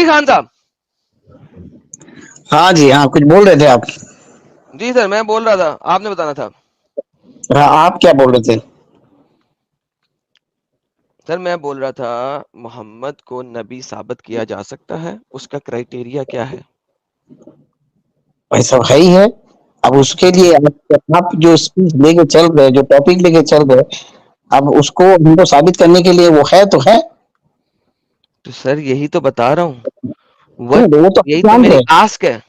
खान साहब। हाँ जी, हाँ, कुछ बोल रहे थे आप। जी सर, मैं बोल रहा था, आपने बताना था। हाँ, आप क्या बोल रहे थे? सर मैं बोल रहा था, मोहम्मद को नबी साबित किया जा सकता है, उसका क्राइटेरिया क्या है? ऐसा है ही है। अब उसके लिए आप जो स्पीच लेके चल रहे, जो टॉपिक लेके चल रहे, अब उसको हमको साबित करने के लिए वो है तो है। तो सर यही तो बता रहा हूँ, नहीं, वट वो तो हम यही तो जान मेरी रहे। आस्क है।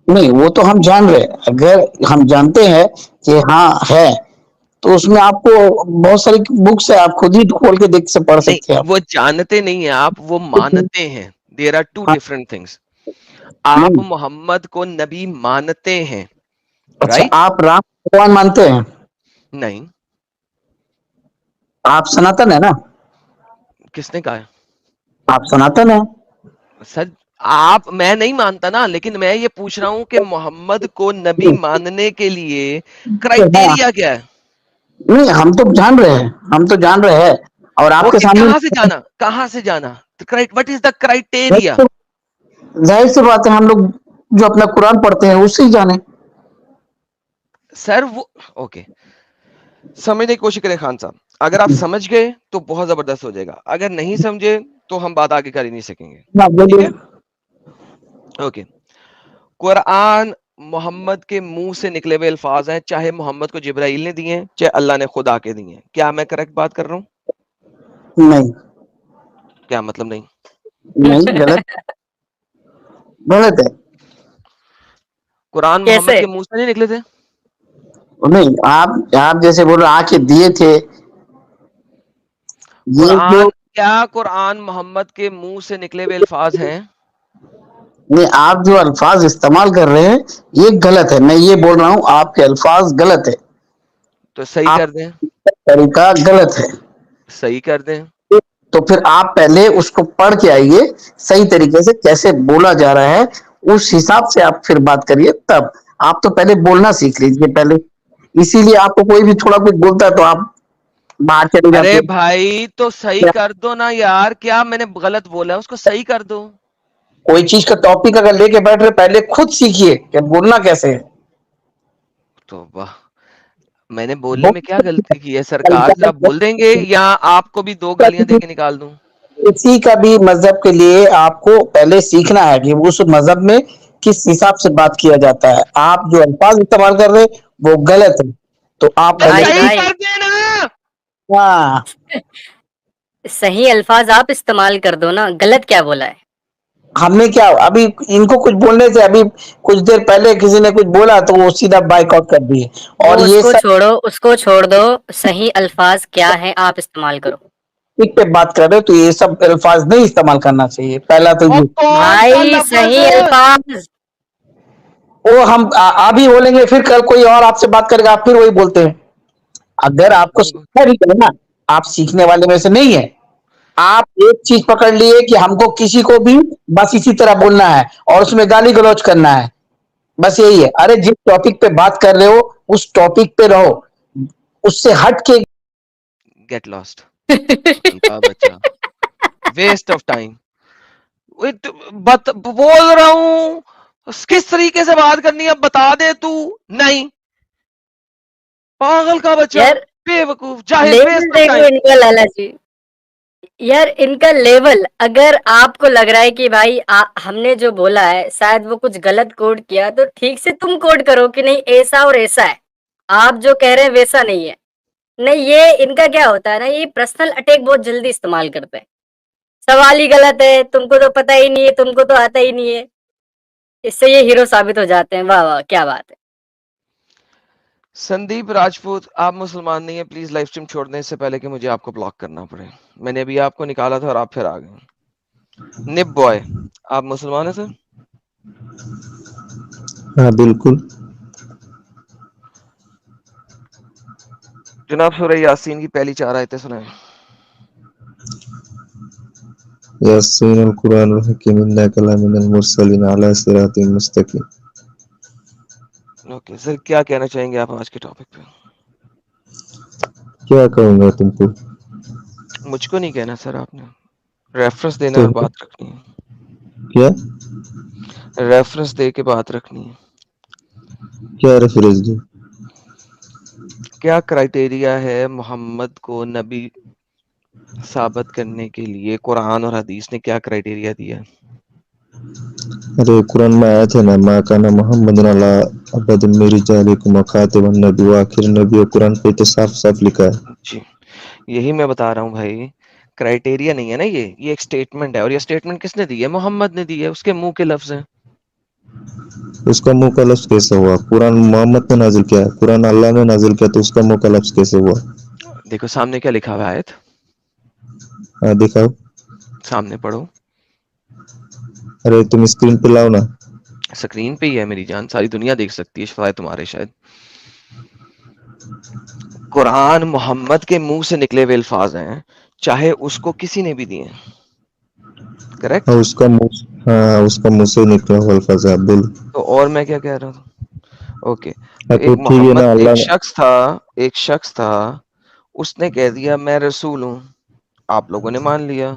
नहीं, वो तो हम जान रहे। अगर हम जानते हैं कि हाँ है, तो उसमें आपको बहुत सारी बुक्स है, आप खुद ही खोल के देख से पढ़ नहीं, सकते हैं आप। वो जानते नहीं है आप, वो मानते हैं। देयर आर टू हाँ, डिफरेंट थिंग्स। आप नहीं। मोहम्मद को नबी मानते हैं, अच्छा, राइट? आप राम भगवान मानते हैं? नहीं। आप सनातन है ना? किसने कहा है? आप सनातन है। सर आप, मैं नहीं मानता ना, लेकिन मैं ये पूछ रहा हूं कि मोहम्मद को नबी मानने के लिए हाँ, क्राइटेरिया क्या है? नहीं, हम तो जान रहे हैं, हम तो जान रहे हैं। और आपके ओके, सामने कहां से जाना? What is the criteria? जाहिर सी बात है, हम लोग जो अपना कुरान पढ़ते हैं उससे ही जाने। सर वो, ओके, समझने की कोशिश करें खान साहब। अगर आप समझ गए तो बहुत जबरदस्त हो जाएगा, अगर नहीं समझे तो हम बात आगे कर ही नहीं सकेंगे। हाँ, ठीक बोलिए। है? ओके। कुरान मोहम्मद के मुंह से निकले हुए अल्फाज हैं, चाहे मोहम्मद को जिब्राइल ने दिए हैं, चाहे अल्लाह ने खुद आके दिए हैं। क्या मैं करेक्ट बात कर रहा हूँ? नहीं, क्या मतलब नहीं? नहीं, गलत, गलत है। कुरान मोहम्मद कैसे? के मुंह से नहीं निकले थे। नहीं, आप जैसे बोल रहे आके दिए थे, ये जो कुरान मोहम्मद के मुंह से निकले हुए अल्फाज हैं? नहीं, आप जो अल्फाज इस्तेमाल कर रहे हैं ये गलत है। मैं ये बोल रहा हूँ आपके अल्फाज गलत है। तो सही आप कर दें। तरीका गलत है। सही कर दें। तो फिर आप पहले उसको पढ़ के आइए, सही तरीके से कैसे बोला जा रहा है, उस हिसाब से आप फिर बात करिए। तब आप तो पहले बोलना सीख लीजिए पहले। इसीलिए आपको कोई भी थोड़ा कुछ बोलता है तो आप बाहर चले जाते अरे हैं। भाई तो सही कर दो ना यार, क्या मैंने गलत बोला है उसको सही कर दो। कोई चीज का टॉपिक अगर लेके बैठ रहे, पहले खुद सीखिए कि बोलना कैसे है। तो वाह, मैंने बोलने में क्या गलती की है सरकार, जरा बोल- बोल देंगे या आपको भी दो गालियां दे के निकाल दूं? किसी का भी मजहब के लिए आपको पहले सीखना है कि उस मजहब में किस हिसाब से बात किया जाता है। आप जो अल्फाज इस्तेमाल कर रहे हैं वो गलत है। तो आप तो पहले भाई सही भाई, कर देना। हाँ, सही अल्फाज आप इस्तेमाल कर दो ना, गलत क्या बोला है? हमने क्या अभी इनको कुछ बोलने से अभी कुछ देर पहले किसी ने कुछ बोला तो वो सीधा बाइकआउट कर दिए। वो और ये उसको सब छोड़ो, उसको छोड़ दो। सही अल्फाज क्या है आप इस्तेमाल करो। टॉपिक पे बात कर रहे हो तो ये सब अल्फाज नहीं इस्तेमाल करना चाहिए। पहला तो और ये कौन सा भाई लफ्ज सही है? अल्फाज। वो हम अभी बोलेंगे, फिर कल कोई और आपसे बात करेगा, आप फिर वही बोलते हैं। अगर आपको सीखना भी है ना, आप सीखने वाले में से नहीं है। आप एक चीज पकड़ लिए कि हमको किसी को भी बस इसी तरह बोलना है और उसमें गाली गलौज करना है, बस यही है। अरे जिस टॉपिक पे बात कर रहे हो उस टॉपिक पे रहो, उससे हट के। Get lost. का बच्चा, वेस्ट ऑफ टाइम। बोल रहा हूं, किस तरीके से बात करनी है बता दे तू। नहीं, पागल का बच्चा, यार बेवकूफ, जाहिल, लेवल वेस्ट ऑफ देखो टाइम। इनका, लालची। यार इनका लेवल, अगर आपको लग रहा है कि भाई हमने जो बोला है शायद वो कुछ गलत कोड किया, तो ठीक से तुम कोड करो कि नहीं ऐसा और ऐसा है। आप जो कह रहे हैं वैसा नहीं है। नहीं, ये इनका क्या होता है ना, ये पर्सनल अटैक बहुत जल्दी इस्तेमाल करते हैं। सवाल ही गलत है, तुमको तो पता ही नहीं है, तुमको तो आता ही नहीं है। इससे ये हीरो साबित हो जाते हैं। वाह वाह, क्या बात है। संदीप राजपूत, आप मुसलमान नहीं है, प्लीज लाइव स्ट्रीम छोड़ने से पहले कि मुझे आपको ब्लॉक करना पड़े। मैंने अभी आपको निकाला था और आप फिर आ गए। निप बॉय, आप मुसलमान है सर? हाँ बिल्कुल। जनाब सूरह यासीन की पहली 4 आयतें सुनाएं। यासीन अल कुरान अल हकीम इन्नका लमिनल मुरसलीन अला सिरातिन मुस्तकीम। ओके सर, क्या कहना चाहेंगे आप आज के टॉपिक पे? क्या कहूँगा तुमको? मुझको नहीं कहना सर, आपने रेफरेंस देना तो है और बात रखनी है। क्या रेफरेंस दे के बात रखनी है। क्या रेफरेंस दो? क्या क्राइटेरिया है मोहम्मद को नबी साबित करने के लिए? कुरान और हदीस ने क्या क्राइटेरिया दिया? अरे कुरान में आया था ना, मा काना मोहम्मद अला अबद मेरी जालिकुम खातिबुन नबी व आखिर नबी, और कुरान पे तो साफ साफ लिखा है। जी, यही मैं बता रहा हूँ भाई, क्राइटेरिया नहीं है ना ये एक स्टेटमेंट है, और ये स्टेटमेंट किसने दी है? मोहम्मद ने दी है, उसके मुंह के लफ्ज हैं। उसका मुंह का लफ्ज कैसे हुआ? कुरान मोहम्मद ने नाजिल किया है, कुरान अल्लाह ने नाजिल किया, तो उसका मुंह का लफ्ज कैसे हुआ? देखो सामने क्या लिखा हुआ है आयत, दिखाओ। सामने पढ़ो। अरे तुम स्क्रीन पे लाओ ना। स्क्रीन पे ही है मेरी जान, सारी दुनिया देख सकती है, शायद तुम्हारे शायद। कुरान मोहम्मद के मुंह से निकले हुए अल्फाज हैं, चाहे उसको किसी ने भी दिए। करेक्ट। हाँ उसका मुंह, हाँ उसका मुंह से निकला हुआ अल्फाज है, बोल। तो और मैं क्या कह रहा था? ओके, तो तो एक ठीक है मोहम्मद, ना, अल्लाह एक शख्स था, उसने कह दिया मैं रसूल हूं, आप लोगों ने मान लिया,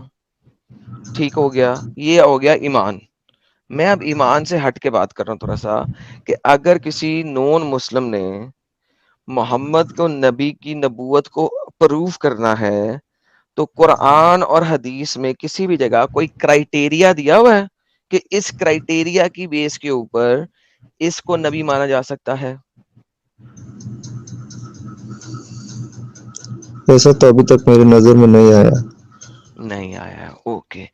ठीक हो गया, ये हो गया ईमान। मैं अब ईमान से हट के बात कर रहा हूं थोड़ा सा, कि अगर किसी नॉन मुस्लिम ने मोहम्मद को नबी की नबूवत को प्रूव करना है, तो कुरान और हदीस में किसी भी जगह कोई क्राइटेरिया दिया हुआ है कि इस क्राइटेरिया की बेस के ऊपर इसको नबी माना जा सकता है? ऐसा तो अभी तक मेरी नजर में नहीं आया। नहीं आया है, ओके।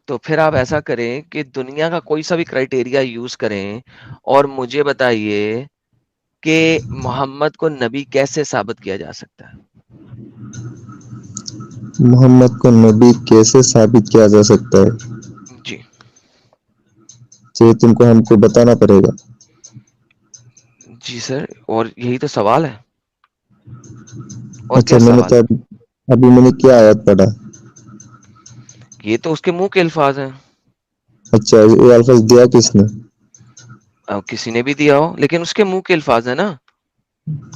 तो फिर आप ऐसा करें कि दुनिया का कोई सा भी क्राइटेरिया यूज करें और मुझे बताइए कि मोहम्मद को नबी कैसे साबित किया जा सकता है? मोहम्मद को नबी कैसे साबित किया जा सकता है? जी। तो ये तुमको हमको बताना पड़ेगा। जी सर, और यही तो सवाल है, और अच्छा क्या मैंने सवाल तो है? अभी मैंने क्या आयत पढ़ा? ये तो उसके मुंह के अल्फाज हैं। अच्छा ये अल्फाज दिया किसने? अब किसी ने भी दिया हो, लेकिन उसके मुंह के अल्फाज है ना,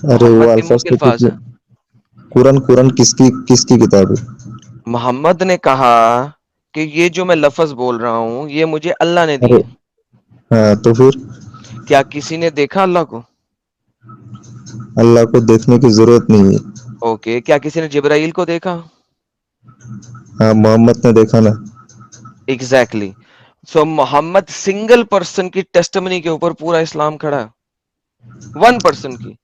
अरे वो मोहम्मद के मुंह अल्फाज के तो अल्फाज किसने? है। कुरान कुरान किसकी किसकी किताब है? मोहम्मद ने कहा कि ये जो मैं लफ्ज बोल रहा हूँ ये मुझे अल्लाह ने अरे दिए। हाँ तो फिर क्या किसी ने देखा अल्लाह को? अल्लाह को देखने की जरूरत नहीं है। ओके, क्या किसी ने जिब्राइल को देखा? हाँ मोहम्मद ने देखा ना। एग्जैक्टली। सो मोहम्मद सिंगल पर्सन की टेस्टिमनी के ऊपर पूरा इस्लाम खड़ा है, वन पर्सन की,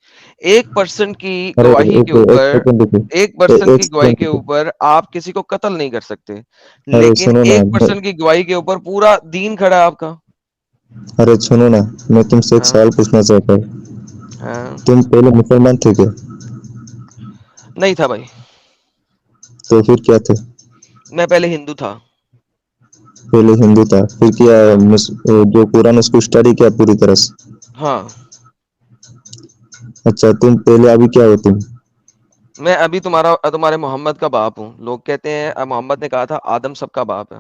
एक पर्सन की अरे गवाही के एक ऊपर, सेकंड रुको, एक पर्सन एक की गवाही सेकंड के रुको। ऊपर आप किसी को कत्ल नहीं कर सकते, अरे लेकिन सुनो ना, एक पर्सन की गवाही के ऊपर पूरा दीन खड़ा है आपका। अरे सुनो ना, मैं तुमसे एक हाँ सवाल पूछना चाहता हूँ। हाँ। तुम पहले मुसलमान थे क्या? नहीं था भाई, तो फिर क्या थे? मैं पहले हिंदू था। पहले हिंदू था, फिर किया जो कुरान उसको स्टडी किया पूरी तरह से? हाँ, अच्छा तुम पहले अभी क्या हो तुम? मैं अभी तुम्हारे मोहम्मद का बाप हूँ। लोग कहते हैं मोहम्मद ने कहा था आदम सबका बाप है।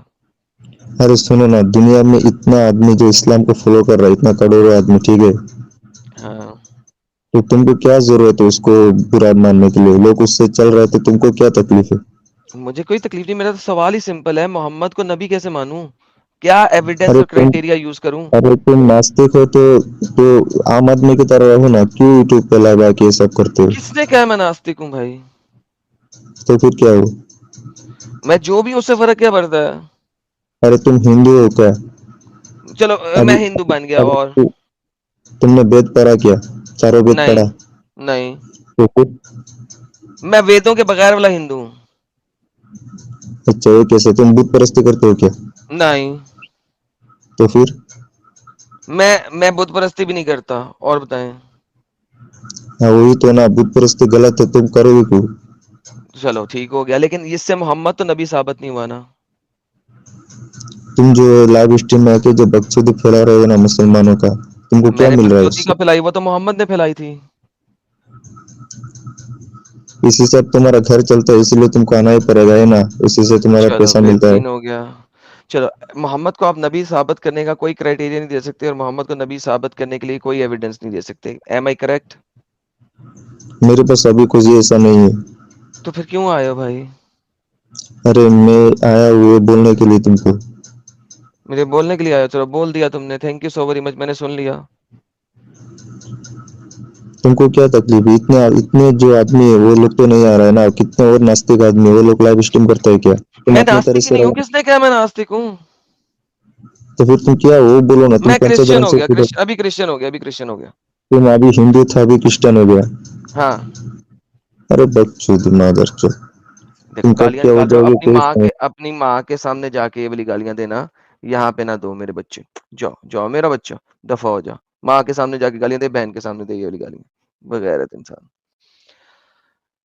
अरे सुनो ना, दुनिया में इतना आदमी जो इस्लाम को फॉलो कर रहा है, इतना करोड़ों आदमी, ठीक है, हाँ, तो तुमको क्या जरूरत है उसको बुरा मानने के लिए? लोग उससे चल रहे थे, तुमको क्या तकलीफ है? मुझे कोई तकलीफ नहीं, मेरा तो सवाल ही सिंपल है, मोहम्मद को नबी कैसे मानूं? क्या एविडेंस अरे और तुम क्राइटेरिया यूज करूं? अरे तुम नास्तिक हो तो आम आदमी की तरह रहो ना, क्यों यूट्यूब पे लगा के ये सब करते हो? किसने कहा मैं नास्तिक हूँ भाई? तो फिर क्या हो? मैं जो भी हूं, उससे फर्क क्या पड़ता है? अरे तुम हिंदू हो क्या? चलो अभी मैं हिंदू बन गया, अभी और तुमने वेद पढ़ा क्या? चारों वेद नहीं, पढ़ा? नहीं, तो फिर मैं वेदों के बगैर वाला हिंदू हूँ। अच्छा ये कैसे? तुम बुत परस्ती करते हो क्या? नहीं, तो फिर मैं बुत परस्ती भी नहीं करता, और बताएं। हाँ वही तो ना, बुत परस्ती गलत है, तुम करोगे क्यों? चलो ठीक हो गया, लेकिन इससे मोहम्मद तो नबी साबित नहीं हुआ ना। तुम जो लाइव स्ट्रीम में आके जो बकचोदी फैला रहे हो ना मुसलमानों का, तुमको क्या मैंने मिल रहा है बकचोदी उससे? का फैलाई, वो तो मोहम्मद ने फैलाई थी। इसी से अब तुम्हारा घर चलता है, इसीलिए तुमको आना ही पड़ेगा है ना, इसी से तुम्हारा चलो पैसा मिलता है। बेहतरीन हो गया। चलो, मोहम्मद को आप नबी साबित करने का कोई क्राइटेरिया नहीं दे सकते, और मोहम्मद को नबी साबित करने के लिए कोई एविडेंस नहीं दे सकते। Am I correct? मेरे पास अभी कुछ ऐसा नहीं है। तो फिर क्यों आए हो भाई? अरे मैं आया हुए बोलने के लिए तुमको। मुझे बोलने के लिए आया, चलो बोल दिया तुमने, thank you so very much, मैंने सुन लिया। तुमको क्या तकलीफ है? इतने जो आदमी है वो लोग तो नहीं आ रहा है ना, कितने और नास्तिक आदमी वो लोग लाइव स्ट्रीम करते हैं क्या? तुम मैं अपने तरह नास्तिक ही से नहीं हूँ, रहो। किसने कहा मैं नास्तिक हूँ? तो फिर तुम क्या हो, बोलो ना, तुम मैं कौन सा क्रिश्चियन धर्म हो से गया, जुड़े? अभी क्रिश्चियन हो गया, अभी क्रिश्चियन हो गया। तुम अभी हिंदू था, अभी क्रिश्चियन हो गया। हाँ अरे बकचोद मादरचोद, देखो, तुम कब गालियां क्या हो निकाल रहे हो जाओगे कोई अपनी माँ के सामने जाके ये वाली गालियां देना, यहाँ पे ना दो मेरे बच्चे। जाओ जाओ मेरा बच्चा, दफा हो जा। माँ के सामने जाके गालियां दे, बहन के सामने दे ये वाली गालियां, बगैरत इंसान।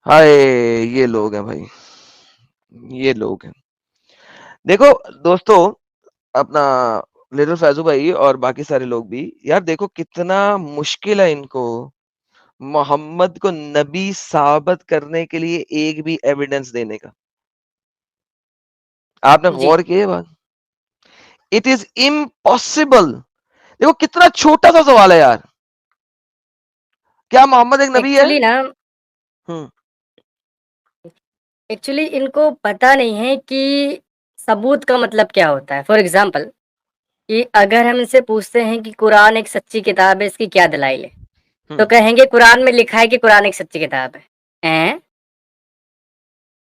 हाय, ये लोग हैं भाई, ये लोग हैं। देखो दोस्तों, अपना लिटिल फैजू भाई और बाकी सारे लोग भी, यार देखो कितना मुश्किल है इनको मोहम्मद को नबी साबित करने के लिए एक भी एविडेंस देने का। आपने जी। गौर किया ये बात? It is impossible. देखो कितना छोटा सा सवाल है यार, क्या मोहम्मद एक नबी है? एक्चुअली ना, हम्म एक्चुअली इनको पता नहीं है कि सबूत का मतलब क्या होता है। फॉर एग्जाम्पल, कि अगर हम इनसे पूछते हैं कि कुरान एक सच्ची किताब है, इसकी क्या दलाइल है, तो हम्म कहेंगे कुरान में लिखा है कि कुरान एक सच्ची किताब है। हैं?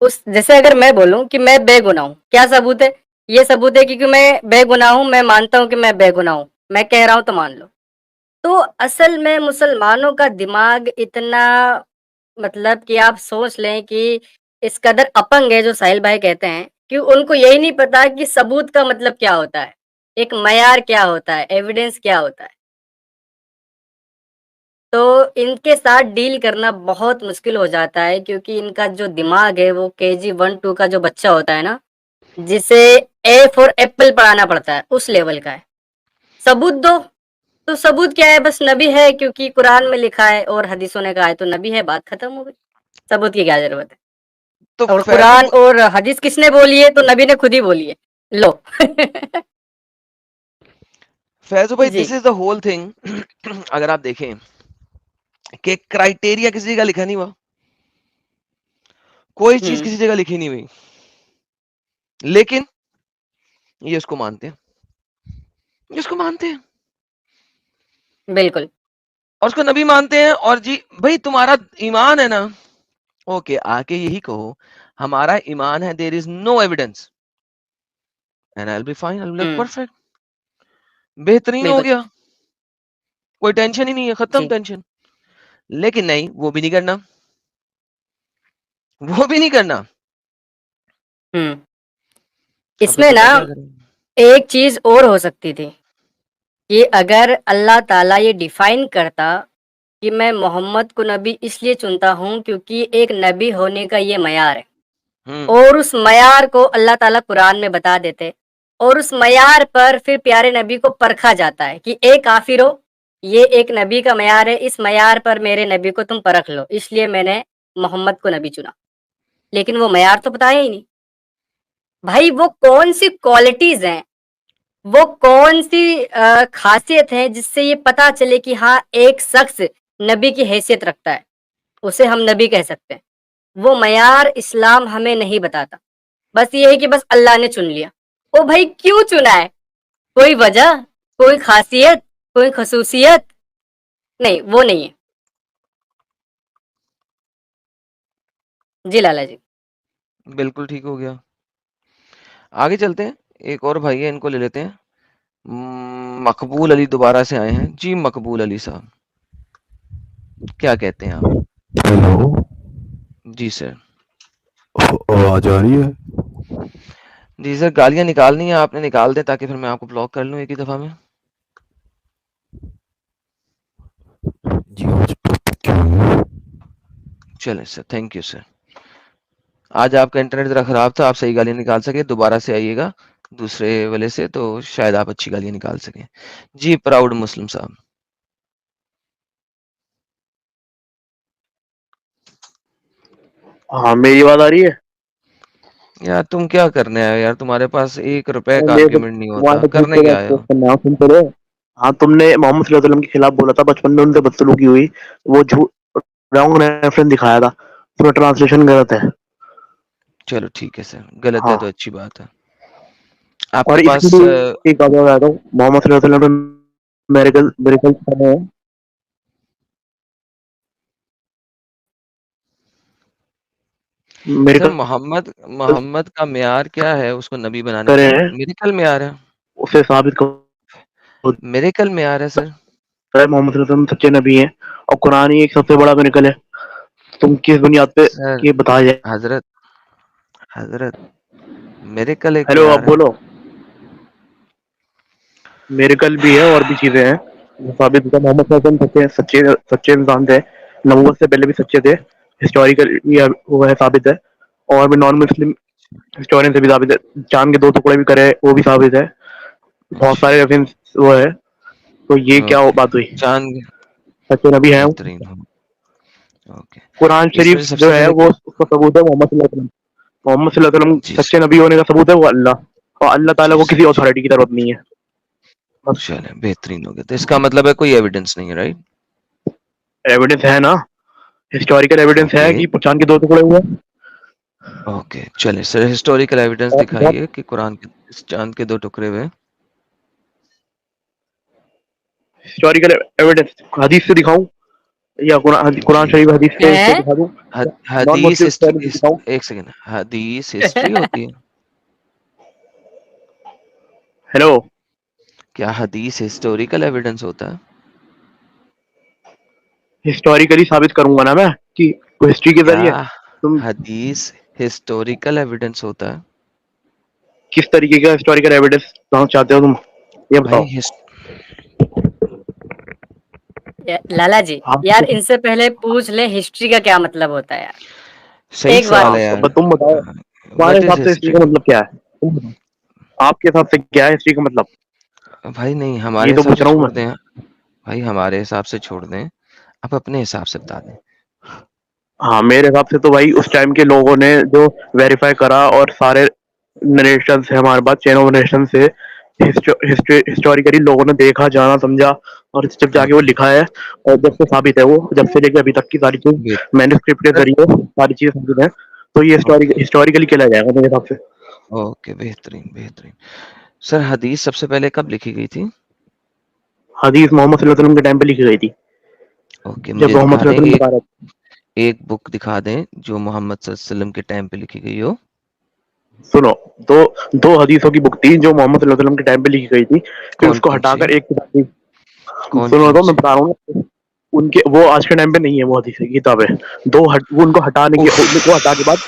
उस जैसे अगर मैं बोलूं कि मैं बेगुनाह हूं, क्या सबूत है? ये सबूत है क्योंकि मैं बेगुनाह हूं, मैं मानता हूं कि मैं बेगुनाह हूं, मैं कह रहा हूं तो मान लो। तो असल में मुसलमानों का दिमाग इतना, मतलब कि आप सोच लें कि इस कदर अपंग है, जो साहिल भाई कहते हैं, कि उनको यही नहीं पता कि सबूत का मतलब क्या होता है, एक मयार क्या होता है, एविडेंस क्या होता है। तो इनके साथ डील करना बहुत मुश्किल हो जाता है, क्योंकि इनका जो दिमाग है वो केजी 1-2 का जो बच्चा होता है ना, जिसे ए फॉर एप्पल पढ़ाना पड़ता है, उस लेवल का है। सबूत दो, तो सबूत क्या है? बस नबी है क्योंकि कुरान में लिखा है और हदीसों ने कहा है, तो नबी है, बात खत्म हो गई। सबूत की क्या जरूरत है? तो और फैजू कुरान और हदीस किसने बोली है? तो नबी ने खुद ही बोली है। लो। फैजू भाई, जी। This is the whole thing. अगर आप देखें कि क्राइटेरिया किसी जगह लिखा नहीं हुआ, कोई चीज हम्म। किसी जगह लिखी नहीं हुई, लेकिन ये इसको मानते हैं, ये इसको मानते हैं बिल्कुल। और उसको नबी मानते हैं। और जी भाई, तुम्हारा ईमान है ना, ओके, आके यही कहो हमारा ईमान है, there is no evidence, and I will be fine, I will be hmm. Perfect, बेहतरीन हो बिल्कुल। गया, कोई टेंशन ही नहीं है, खत्म जी। टेंशन। लेकिन नहीं, वो भी नहीं करना, वो भी नहीं करना। हम्म। अब फिर इसमें ना बंदा क्या करे? एक चीज और हो सकती थी, कि अगर अल्लाह ताला ये डिफाइन करता कि मैं मोहम्मद को नबी इसलिए चुनता हूँ क्योंकि एक नबी होने का ये मयार है, हम्म और उस मयार को अल्लाह ताला कुरान में बता देते, और उस मयार पर फिर प्यारे नबी को परखा जाता है कि ए काफिरो, ये एक नबी का मयार है, इस मयार पर मेरे नबी को तुम परख लो, इसलिए मैंने मोहम्मद को नबी चुना। लेकिन वो मयार तो बताया ही नहीं। भाई वो कौन सी क्वालिटीज हैं, वो कौन सी खासियत है जिससे ये पता चले कि हाँ एक शख्स नबी की हैसियत रखता है, उसे हम नबी कह सकते हैं? वो मयार इस्लाम हमें नहीं बताता। बस ये है कि बस अल्लाह ने चुन लिया। ओ भाई, क्यों चुना है? कोई वजह, कोई खासियत, कोई खसूसियत? नहीं, वो नहीं है। जी लाला जी। बिल्कुल ठीक हो गया। आगे चलते हैं, एक और भाई है, इनको ले लेते हैं। मकबूल अली दोबारा से आए हैं जी। मकबूल अली साहब, क्या कहते हैं आप? हेलो, जी सर। आवाज आ रही है? जी सर, गालियां निकालनी है आपने, निकाल दें ताकि फिर मैं आपको ब्लॉक कर लूं एक ही दफा में। जी आज टॉपिक क्या है? चलें सर, थैंक यू सर। आज आपका इंटरनेट जरा खराब था, आप सही गालियां निकाल सके, दोबारा से आइएगा दूसरे वाले से, तो शायद आप अच्छी गालियां निकाल सकें। जी प्राउड मुस्लिम साहब। हाँ, मेरी बात आ रही है। यार तुम क्या करने आए हो यार, तुम्हारे पास 1 रुपए अरे का मेरे को आर्ग्यूमेंट नहीं होता, तुम्हारे दूध करने को क्या आए एक्सपोज हो? करना है, सुन तो रहे। हाँ, तुमने मोहम्मद सल्लल्लाहु अलैहि वसल्लम के खिलाफ बोला था, बचपन में उनसे बदसलूकी हुई, वो झूठ रॉन्ग रेफरेंस दिखाया था, पूरा ट्रांसलेशन गलत है। चलो ठीक है सर, गलत है हाँ, तो अच्छी बात है। आपके और पास इसकी एक बात बता रहा हूँ, मोहम्मद सल्लल्लाहु अलैहि वसल्लम ने मेरेकल है। सर मेरेकल मोहम्मद का मेयार क्या है उसको नबी बनाने करे का? हैं, मिरेकल मेयार है। उसे साबित करो। मिरेकल मेयार है सर। मोहम्मद सल्लल्लाहु अलैहि वसल्लम सच्चे नबी हैं और कुरान ही एक सबसे बड़ा मेरेकल है। तुम किस बुनियाद पे सर ये बताया जाए? हजरत हजरत मिरेकल एक हेलो, अब मेयार है। बोलो। मेरेकल भी है और भी चीजें हैं जो साबित होता है। मोहम्मद सल्लल्लाहु अलैहि वसल्लम सच्चे सच्चे सच्चे इंसान थे, नबूवत से पहले भी सच्चे थे। हिस्टोरिकल वो है, साबित है। और भी नॉन मुस्लिम हिस्टोरियन से भी साबित है। चांद के 2 टुकड़े भी करे, वो भी साबित है। बहुत अच्छा। सारे रेफरेंस वो है। तो ये क्या ओके। बात हुई? चांद सच्चे नबी है। बेहतरीन हो। ओके। कुरान शरीफ इसमें से जो सबसे है पहले वो उसका सबूत है मोहम्मद सल्लल्लाहु अलैहि वसल्लम। मोहम्मद सल्लल्लाहु अलैहि वसल्लम जी सच्चे नबी होने का सबूत है वो अल्लाह। और अल्लाह ताला जी को किसी सर जी। अथॉरिटी की जरूरत नहीं है। बस चले बेहतरीन हो गया, तो इसका मतलब है कोई एविडेंस नहीं है, राइट? एविडेंस है ना, हिस्टोरिकल एविडेंस ओके है कि चांद के 2 टुकड़े हुए। ओके, चलिए सर हिस्टोरिकल एविडेंस और बहुत दिखाइए कि कुरान के इस चांद के 2 टुकड़े हुए। हिस्टोरिकल एविडेंस हदीस से दिखाऊं या कुरान जी। शरीफ हदीस से हैं? दिखा दूं? नॉन हदीस मुस्लिम हिस्ट्री से दिखाऊं? एक सेकंड, हदीस हिस्ट्री होती है? हेलो, क्या हदीस हिस्टोरिकल एविडेंस होता है? हिस्टोरिकली साबित करूंगा ना मैं कि हिस्ट्री के क्या जरिए। तुम हदीस हिस्टोरिकल एविडेंस होता है? किस तरीके का हिस्टोरिकल एविडेंस चाहते हो तुम, ये भाई बताओ। लाला जी, हाँ, यार इनसे पहले पूछ ले हिस्ट्री का क्या मतलब होता है यार। सही एक बात सवाल हाँ, है तो यार। तुम बताओ, तुम्हारे व्हाट इज हिसाब से हिस्ट्री हिस्ट्री? का मतलब क्या है? तुम बताओ, आपके हिसाब से क्या है हिस्ट्री का मतलब? भाई नहीं, हमारे ये तो हिसाब पूछ से रहा हूँ छोड़ मैं। दें। भाई हमारे हिसाब से छोड़ दें, आप अपने हिसाब से बता दें। हाँ, मेरे हिसाब से तो भाई उस टाइम के लोगों ने जो वेरीफाई करा और सारे नरेशंस है हमारे पास, चेन ऑफ नरेशन से हिस्टोरिकली लोगों ने देखा, जाना, समझा और जब जाके वो ओके लिखा है। और जब से साबित है, वो जब से लेके अभी तक की सारी चीज वेट मैन्युस्क्रिप्ट के सर। जरिए सारी चीजें साबित है। तो ये ओके हिस्टोरिकली खेला जाएगा मेरे हिसाब से। ओके, बेहतरीन बेहतरीन। सर हदीस सबसे पहले कब लिखी गई थी? हदीस मोहम्मद सल्लल्लाहु अलैहि वसल्लम के टाइम पे लिखी गई थी, ओके, जब मुझे मोहम्मद दिखा दें सल्लल्लाहु अलैहि वसल्लम एक बता रहे थे। एक बुक दिखा दें जो मोहम्मद सल्लल्लाहु अलैहि वसल्लम के टाइम पे लिखी गई हो। सुनो, दो दो हदीसों की बुक थी जो मोहम्मद सल्लल्लाहु अलैहि वसल्लम के टाइम पे लिखी गई थी, फिर कौन उसको कौन सी? हटाकर एक किताब थी। कौन सुनो कौन तो मैं सी? बता रहा हूँ, उनके वो आज के टाइम पे नहीं है, वो हदीस किताबें वो उनको उफ। उनको हटा के बाद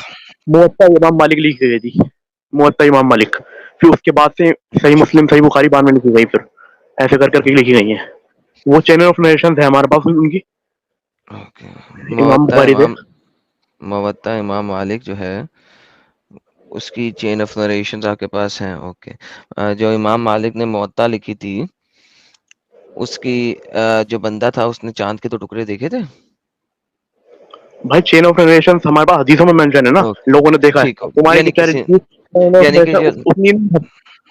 मुवत्ता इमाम मालिक लिखी गई थी। मुवत्ता इमाम मालिक, फिर उसके बाद से सही मुस्लिम, सही बुखारी बाद में लिखी गई, फिर ऐसे कर करके लिखी गई है। वो चैनल ऑफ नरेशन है हमारे पास उनकी। ओके। इमाम मुवत्ता बुखारी थे। इमाम मुवत्ता इमाम मालिक जो है उसकी चेन ऑफ नरेशंस आपके पास हैं। ओके। जो इमाम मालिक ने मुवत्ता लिखी थी उसकी जो बंदा था उसने चांद के 2 टुकड़े देखे थे। भाई चेन ऑफ नरेशन हमारे पास हदीसों में मेंशन है ना, ओके लोगों ने देखा है। ठीक हो गया, तुम्हारी जो चैरिटी चेन ऑफ यानी कि नरेशन जो उतनी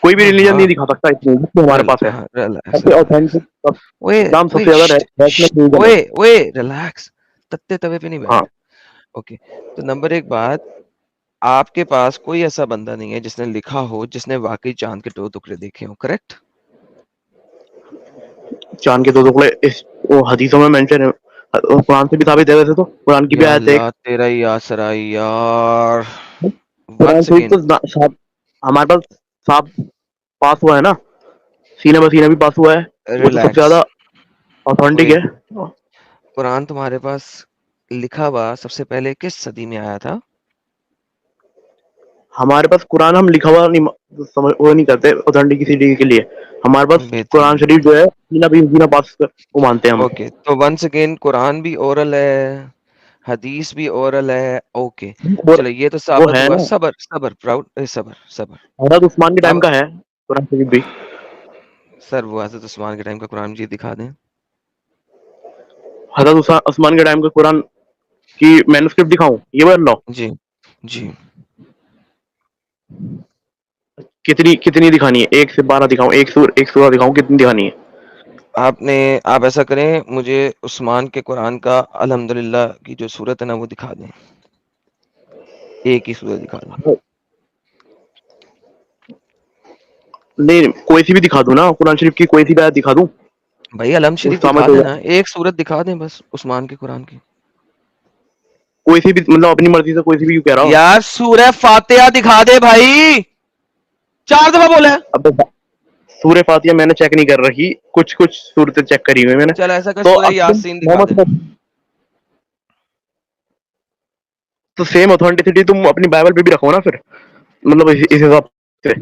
कोई भी रिलीजन हाँ नहीं दिखा सकता इतनी जितनी हमारे पास है। हाँ रिलैक्स सबसे रिलैक्स। ऑथेंटिक, ओए इस्लाम ओए सबसे ज्यादा रिलीजन है। ओए ओए रिलैक्स। तत्ते तवे पे नहीं हाँ, बैठ। ओके, तो नंबर एक बात, आपके पास कोई ऐसा बंदा नहीं है जिसने लिखा हो जिसने वाकई चांद के 2 टुकड़े देखे हो, करेक्ट? चांद के 2 टुकड़े इस वो हदीसों में मेंशन है, और कुरान से भी साबित है। वैसे तो कुरान की भी या आयत है एक। अल्लाह तेरा ही आसरा यार। कुरान वंस शरीफ अगेन तो हमारे पास साफ पास हुआ है ना, सीना ब सीना भी पास हुआ है। वो तो सबसे रिलैक्स। ज्यादा ऑथेंटिक ओए, है। कुरान तुम्हारे पास लिखा हुआ सबसे पहले किस सदी में आया था? हमारे पास कुरान हम लिखा हुआ नहीं समझ वो नहीं करते ऑथेंटिसिटी के लिए। हमारे पास कुरान बेहतरीन शरीफ जो है सीना भी सीना पास वो मानते हैं हम। ओके, तो वंस अगेन कुरान भी ओरल है, हदीस भी ओरल है। ओके, वो चलो ये तो वो साबित है हुआ। ना, सबर सबर प्राउड सबर सबर। हजरत उस्मान के टाइम अब का है कुरान शरीफ भी। सर वो हज़रत उस्मान के टाइम का कुरान जी दिखा दें। हजरत उस्मान के टाइम का कुरान की मैन्युस्क्रिप्ट दिखाऊं, ये बोल लो। जी जी। कितनी कितनी दिखानी है? 1 से 12 दिखाऊं? एक सूरा दिखाऊं? कितनी दिखानी है? आप ऐसा करें, मुझे उस्मान के कुरान का अल्हम्दुलिल्लाह की जो सूरत है ना वो दिखा दें। एक ही सूरत दिखा दें। नहीं, कोई सी भी दिखा दूं ना, कुरान शरीफ की कोई सी भी आयत दिखा दूं? भाई अलम शरीफ उसका दिखा अमल हो देना, जाए। एक सूरत दिखा दें बस उस्मान के कुरान की। कोई सी भी, मतलब अपनी मर्जी से कोई सी भी, क्यों कह रहा हूँ? यार सूरह फातिहा दिखा दे भाई, 4 दफा बोला है। अब सूरह फातिहा मैंने चेक नहीं कर रखी, कुछ सूरतें चेक करी हुई मैंने। चल ऐसा कर, तो सूरह अब तुम यासीन दिखा दे। मोहम्मद, तो सेम ऑथेंटिसिटी तुम अपनी बाइबल पे भी रखो ना फिर, मतलब इस हिसाब से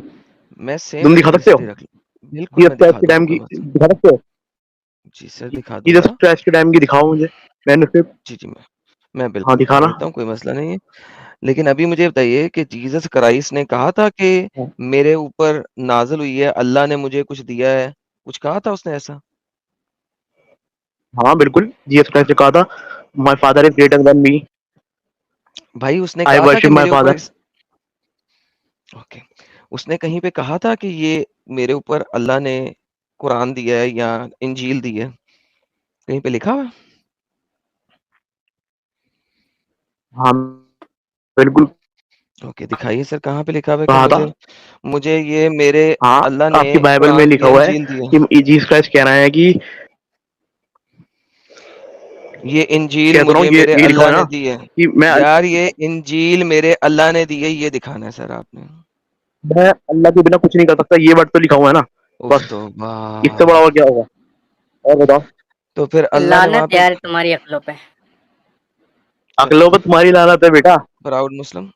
मैं सेम तुम दिखा सकते हो? ऑथेंटिसिटी रख लूं, बिल्कुल जीसस मैं क्राइस्ट दिखा के टाइम दूंगा, की कोई मसला नहीं। दिखा सकते हो? जी सर दिखा जीसस दूंगा। क्राइस्ट के टाइम की दिखाओ मुझे मैन्युस्क्रिप्ट। जी जी मैं हाँ बिल्कुल दिखा दिखाना। देता हूँ, कोई मसला नहीं है। लेकिन अभी मुझे बताइए कि जीसस क्राइस्ट ने कहा था कि हाँ। मेरे ऊपर नाजिल हुई है, अल्लाह ने मुझे कुछ दिया है, कुछ कहा था उसने ऐसा? हाँ बिल्कुल, जीसस क्राइस्ट ने कहा था, my father is greater than me, भाई उसने आई कहा था कि वर्शिप माय मेरे ऊपर फादर। ओके, उसने कहीं पे कहा था कि ये मेरे ऊपर अल्लाह ने कुरान दिया है या इंजील दी है, कहीं पे लिखा हुआ है? हाँ बिल्कुल ओके दिखाइए सर, कहाँ पे लिखा हुआ है कि कहा था। मुझे मुझे ये मेरे हाँ, अल्लाह ने आपकी बाइबल में कुरान लिखा या हुआ है इंजील दी है? कि जीसस क्राइस्ट कह रहे हैं कि, ये इंजील कह तो रहा हूँ, मुझे मेरे ये लिखा हुआ अल्लाह है ने ना दी है। कि यार ये इंजील मेरे अल्लाह ने दी है, ये दिखाना है सर आपने। मैं अल्लाह के बिना कुछ नहीं कर सकता, ये वर्ड तो लिखा हुआ है ना, उफ बस। तो इससे बड़ा और क्या होगा? और बताओ। तो फिर अल्लाह ने वहां लानत पे यार तुम्हारी अक्लों पे। अकलों पर तुम्हारी लानत है बेटा। प्राउड मुस्लिम,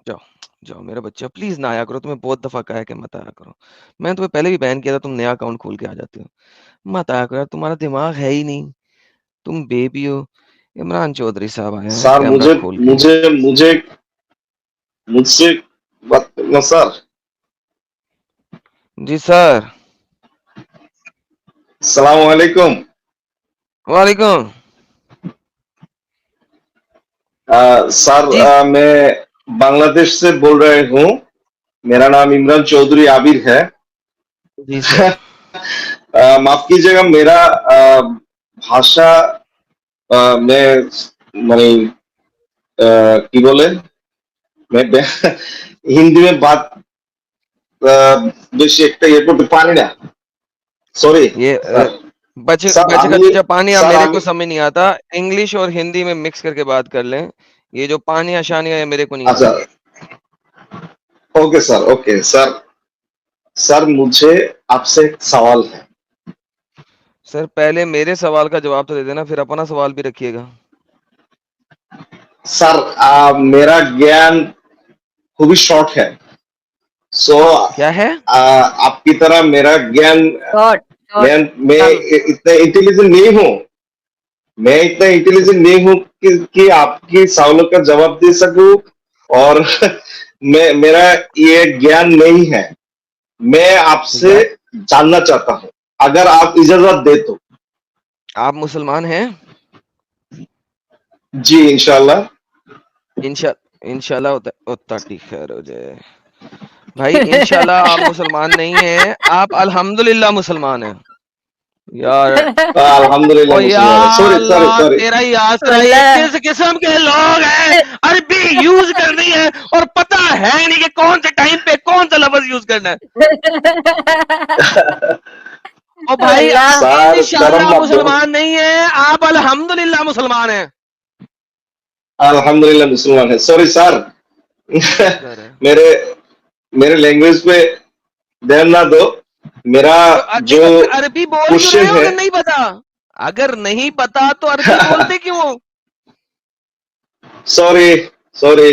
जाओ जाओ मेरा बच्चा, प्लीज ना आया करो, तुम्हें बहुत दफा कहा है कि मत आया करो। मैंने तुम्हें पहले भी बैन किया था, तुम नया अकाउंट खोल के आ जाते हो। मत आया करो यार, तुम्हारा दिमाग है ही नहीं, तुम बेबी हो। इमरान चौधरी साहब आए हैं सर कैमरा मुझे खोल के। मुझे मुझे मुझसे बात करना सर। जी सर। सलाम वालेकुम। वालेकुम। सर जी मैं बांग्लादेश से बोल रहे हूँ। मेरा नाम इमरान चौधरी आबिर है। जी सर। माफ कीजिएगा, मेरा भाषा में মানে কি বলে मैं हिंदी में बात বেশি একটা ইয়ে করতে পারি না, সরি ये স্যার। बच স্যার बच আমি गया पानी, স্যার मेरे আমি को समझ नहीं आता, इंग्लिश और हिंदी में मिक्स करके बात कर लें। ये जो पानी आशानी है मेरे को नहीं अच्छा, आती। Okay sir, okay sir. Sir मुझे आपसे एक सवाल है। सर पहले मेरे सवाल का जवाब तो दे देना, फिर अपना सवाल भी रखिएगा। सर मेरा ज्ञान खूब शॉर्ट है, सो क्या है? आपकी तरह मेरा ज्ञान, शॉर्ट शॉर्ट मैं कम। इतना इंटेलिजेंट नहीं हूँ। मैं इतना इंटेलिजेंट नहीं हूँ कि आपकी सवालों का जवाब दे सकूं, और मेरा ये ज्ञान नहीं है। मैं तो आपसे यार जानना चाहता हूँ, अगर आप इजाजत दे तो। आप मुसलमान हैं? जी इंशाल्लाह। इंशा इंशाल्लाह उतना ठीक खैर हो जाए। भाई इंशाल्लाह आप मुसलमान नहीं हैं, आप अल्हम्दुलिल्लाह मुसलमान हैं। यार अल्हम्दुलिल्लाह ओ या मुसलमान है। सॉरी सॉरी अल्लाह सॉरी। तेरा ही आसरा, ये अल्लाह। किस किस्म के लोग हैं? अरबी यूज करनी है और पता है नहीं कि कौन से टाइम पे कौन सा लफ्ज यूज करना है। ओ भाई अल्लाह। आप सर शर्म इंशाल्लाह मत दो। मुसलमान नहीं है, आप अल्हम्दुलिल्लाह मुसलमान हैं। अल्हम्दुलिल्लाह मुसलमान है। Sorry sir. शुक्र है। मेरे मेरे लैंग्वेज पे ध्यान ना दो। मेरा तो जो नहीं तो फिर अरबी बोल क्यों रहे क्वेश्चन हो है, अगर नहीं पता? अगर नहीं पता तो अरबी बोलते क्यों हो? Sorry sorry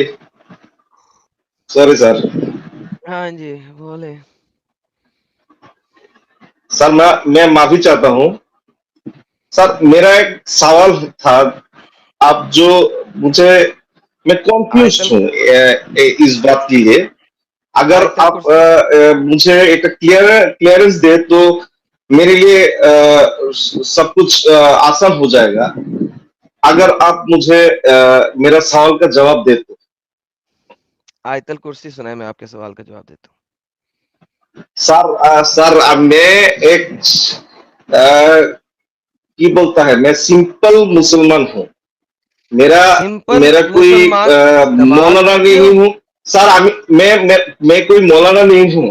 sorry sir. हाँ जी बोले। सर मैं माफी चाहता हूँ। सर मेरा एक सवाल था। आप जो मुझे, मैं कंफ्यूज आयतल हूँ इस बात के लिए। अगर आयतल आप कुर्सी। मुझे एक क्लियरेंस दे तो मेरे लिए सब कुछ आसान हो जाएगा। अगर आप मुझे मेरा सवाल का जवाब दे तो। आयतल कुर्सी सुना है, मैं आपके सवाल का जवाब देता हूँ। सर मैं एक की बोलता है, मैं सिंपल मुसलमान हूँ। मेरा सिंपल मेरा कोई मुसलमान, नमाज मौलाना पढ़ते हो? नहीं हूँ। सर मैं कोई मौलाना नहीं हूँ।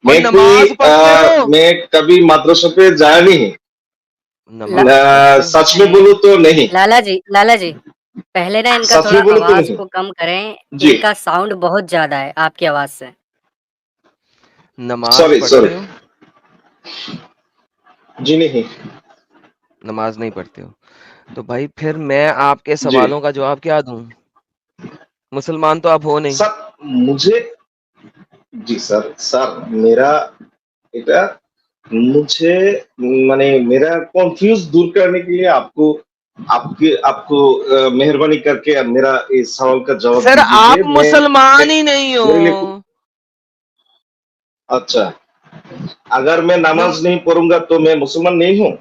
मैं नमाज पढ़ते हो? मैं कभी मदरसों पे जाया नहीं। नमाज पढ़ते हो? सच में बोलूं तो नहीं। लाला जी पहले ना इनका सच थोड़ा में बोलूं तो आवाज नहीं। को कम करें। जी। इनका साउंड बहुत ज्यादा है आपकी आवाज से। नमाज सॉरी सॉरी। पढ़ते हो? जी नहीं। नमाज नहीं पढ़ते हो तो भाई फिर मैं आपके जी सवालों का जवाब क्या दूं? मुसलमान तो आप हो नहीं। सर मुझे, जी सर सर मेरा बेटा, मुझे माने मेरा कंफ्यूज दूर करने के लिए आपको आपके आपको मेहरबानी करके मेरा इस सवाल का जवाब सर आप दीजिए। मुसलमान ही नहीं हो। मेरे लिए अच्छा, अगर मैं क्यों? नमाज नहीं पढ़ूंगा तो मैं मुसलमान नहीं हूँ?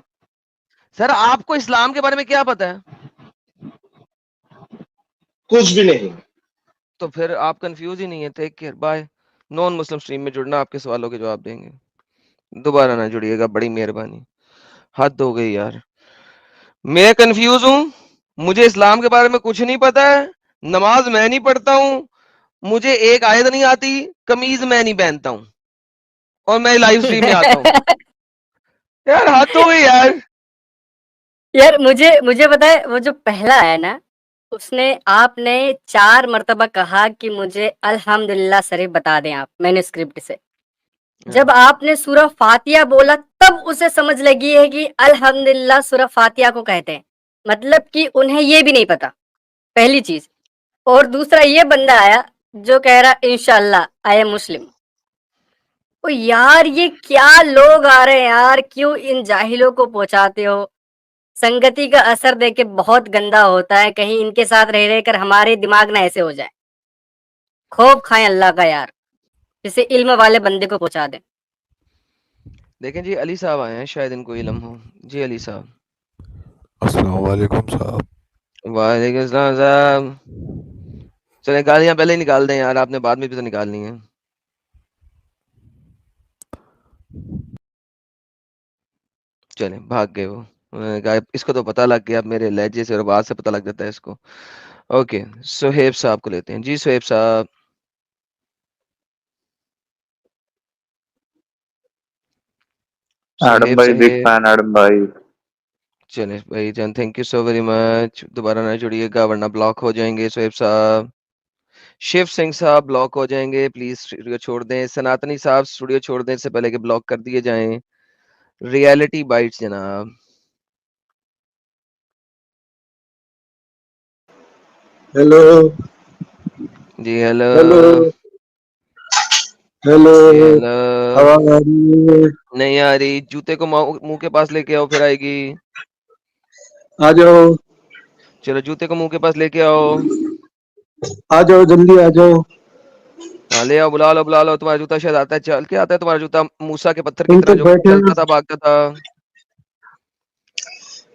सर आपको इस्लाम के बारे में क्या पता है? कुछ भी नहीं। तो फिर आप कंफ्यूज ही नहीं है। Take care, bye. Non Muslim stream में जुड़ना, आपके सवालों के जवाब देंगे। दोबारा ना जुड़िएगा, बड़ी मेहरबानी। हद हो गई यार। मैं कंफ्यूज हूँ, मुझे इस्लाम के बारे में कुछ नहीं पता है, नमाज मैं नहीं पढ़ता हूँ, मुझे एक आयत नहीं आती, कमीज मैं नहीं पहनता हूँ, और मैं लाइव स्ट्रीम में आता हूँ। यार हद हो गई यार। यार मुझे मुझे पता है वो जो पहला है ना, उसने आपने 4 मर्तबा कहा कि मुझे अल्हम्दुलिल्लाह शरीफ बता दें आप मैन्युस्क्रिप्ट से। जब आपने सूरह फातिहा बोला तब उसे समझ लगी है कि अल्हम्दुलिल्लाह सूरह फातिहा को कहते हैं। मतलब कि उन्हें ये भी नहीं पता, पहली चीज। और दूसरा ये बंदा आया जो कह रहा इंशाल्लाह आई एम मुस्लिम। ओ यार ये क्या लोग आ रहे हैं यार, क्यों इन जाहिलों को पहुंचाते हो? संगति का असर देके बहुत गंदा होता है, कहीं इनके साथ रह रह कर हमारे दिमाग ना ऐसे हो जाए। खूब खाएं अल्लाह का यार, किसी इल्म वाले बंदे को पहुंचा दें। देखें जी, अली साहब आए हैं, शायद इनको इल्म हो। जी अली साहब। अस्सलाम वालेकुम साहब। वालेकुम सलाम साहब। चले गालियां पहले ही निकाल दें यार, आपने बाद में भी तो निकालनी है। चले भाग गए वो। उन्होंने कहा इसको तो पता लग गया, अब मेरे लहजे से और आवाज से पता लग जाता है इसको। ओके, सुहेब साहब को लेते हैं। जी सुहेब साहब। एडम सुहेब भाई बिग साहेब। फैन एडम भाई। चले भाई जान, thank you so very much. दोबारा ना जुड़िएगा वरना ब्लॉक हो जाएंगे सुहेब साहब। शिव सिंह साहब ब्लॉक हो जाएंगे, प्लीज स्टूडियो छोड़ दें। सनातनी साहब स्टूडियो छोड़ दें इससे पहले कि ब्लॉक कर दिए जाएं। रियलिटी बाइट्स जनाब। हेलो जी हेलो। हेलो हेलो, जी हेलो। आवाज आ रही है? नहीं आ रही, जूते को मुंह के पास लेके आओ फिर आएगी। आ जाओ चलो जूते को मुंह के पास लेके आओ। आ जाओ, जल्दी आ जाओ। हाँ ले आओ, बुला लो। तुम्हारा जूता शायद आता है, चल के आता है तुम्हारा जूता, मूसा के पत्थर की तुम तरह तो जो बैठे हो, चलता था भागता था।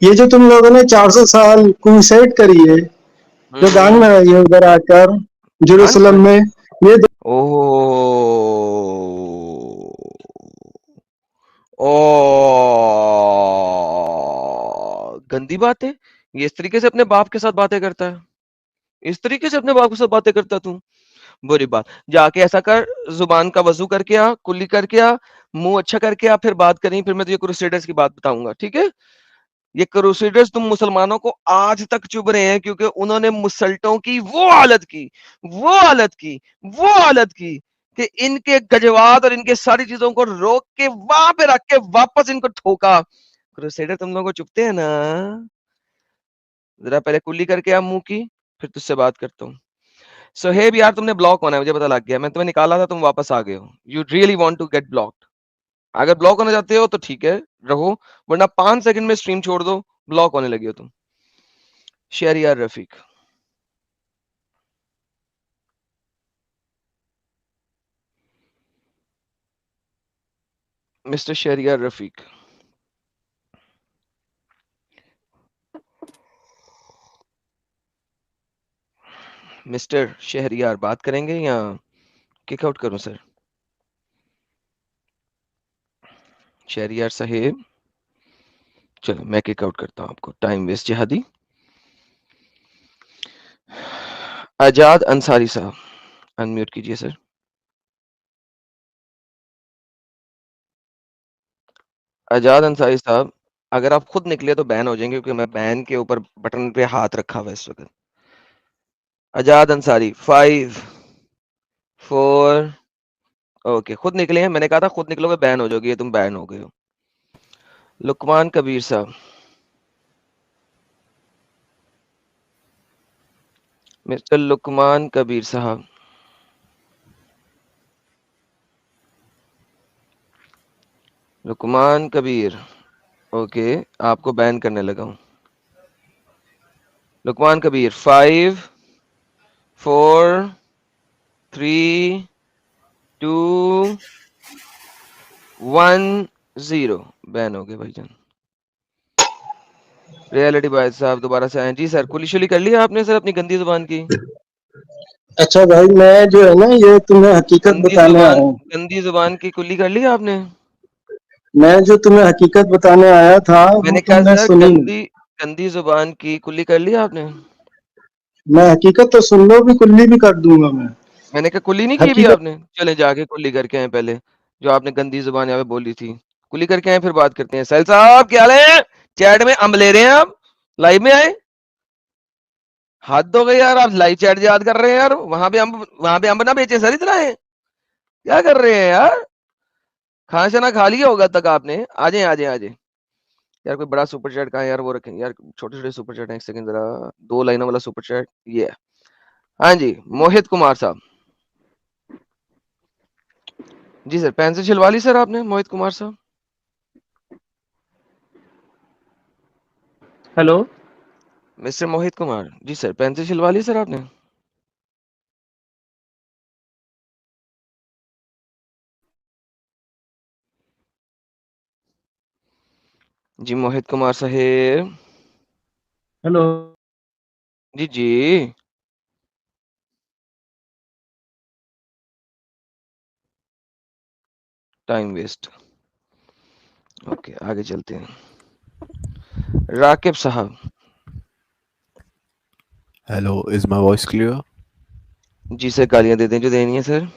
ये जो तुम लोगों ने 400 साल क्रूसेड करी है, जो गांग में आई है उधर आकर कौन? जेरूसलम में, ये ओहो। ओ, गंदी बात है। ये इस तरीके से अपने बाप के साथ बातें करता है? इस तरीके से अपने बाप के साथ बातें करता है तू? बुरी बात। जाके ऐसा कर, जुबान का वजू करके आ, कुल्ली करके आ, मुंह अच्छा करके आ, फिर बात करें। फिर मैं तुझे क्रूसेडर्स की बात बताऊंगा, ठीक है? ये क्रूसेडर्स तुम मुसलमानों को आज तक चुभ रहे हैं क्योंकि उन्होंने मुसल्टों की वो हालत की, वो हालत की, वो हालत की कि इनके गजवात और इनके सारी चीजों को रोक के वहां पे रख के वापस इनको ठोका। क्रूसेडर तुम लोगों को चुभते हैं ना? जरा पहले कुल्ली करके आ मुंह की, फिर तुझसे बात करता हूँ। सोहेब यार तुमने ब्लॉक होना है, मुझे पता लग गया। मैं तुम्हें निकाला था, तुम वापस आ गए हो। You really want to get blocked. अगर ब्लॉक होना चाहते हो तो ठीक है, रहो, वरना 5 सेकंड में स्ट्रीम छोड़ दो, ब्लॉक होने लगी हो तुम। शहरियार रफीक। मिस्टर शहरियार रफीक। मिस्टर शहरियार बात करेंगे या किक आउट करूं सर? शहरियार साहेब, चलो मैं किक आउट करता हूं आपको, टाइम वेस्ट जिहादी। आजाद अंसारी साहब अनम्यूट कीजिए सर। आजाद अंसारी साहब, अगर आप खुद निकले तो बैन हो जाएंगे, क्योंकि मैं बैन के ऊपर बटन पे हाथ रखा हुआ है इस वक्त। आजाद अंसारी 5 4 ओके, खुद निकले हैं। मैंने कहा था खुद निकलोगे बैन हो जाओगे, तुम बैन हो गए हो। लुकमान कबीर साहब, मिस्टर लुकमान कबीर साहब, लुकमान कबीर, ओके, आपको बैन करने लगा हूं। लुकमान कबीर 5 4 3 2 1 0 बैन हो गए भाईजान। रियलिटी भाई साहब दोबारा से आए। जी सर, कुली शुली कर लिया आपने सर अपनी गंदी जुबान की? अच्छा भाई, मैं जो है ना ये तुम्हें हकीकत बताने आया हूँ। गंदी जुबान की कुली कर ली आपने? मैं जो तुम्हें हकीकत बताने आया था वो मैंने कहा तुमने सर सुनी नहीं। गंदी जुबान की कुली कर ली आपने? मैं हकीकत तो सुन लो, भी कुल्ली भी कर दूंगा मैं। मैंने कहा कुली नहीं की भी हकीकत आपने? चले जाके कुली करके आए पहले, जो आपने गंदी जुबान यहाँ पे बोली थी। कुली करके आए, फिर बात करते हैं। सैल साहब क्या हाल है? चैट में अम्ब ले रहे हैं आप? लाइव में आए? हद हो गई यार, आप लाइव चैट याद कर रहे हैं यार। वहां पे अम्ब ना बेचे सर, इतना है क्या कर रहे हैं यार? खाना शाना खा लिया होगा तक आपने। आ जाए आ जाए आ जाए यार। कोई बड़ा सुपर चैट कहाँ है यार, वो रखें यार। छोटे छोटे सुपर चैट हैं, एक सेकंड जरा। 2 लाइनों वाला सुपर चैट ये है। हाँ जी, मोहित कुमार साहब। जी सर, पेंसिल छिलवा ली सर आपने मोहित कुमार साहब? हेलो। मिस्टर मोहित कुमार, जी सर, पेंसिल छिलवा ली सर आपने? जी मोहित कुमार साहेब। हेलो। जी जी। Time waste. ओके, आगे चलते हैं। राकिब साहब। Hello, is my voice clear? जी सर, गालियां दे दें जो देनी है sir.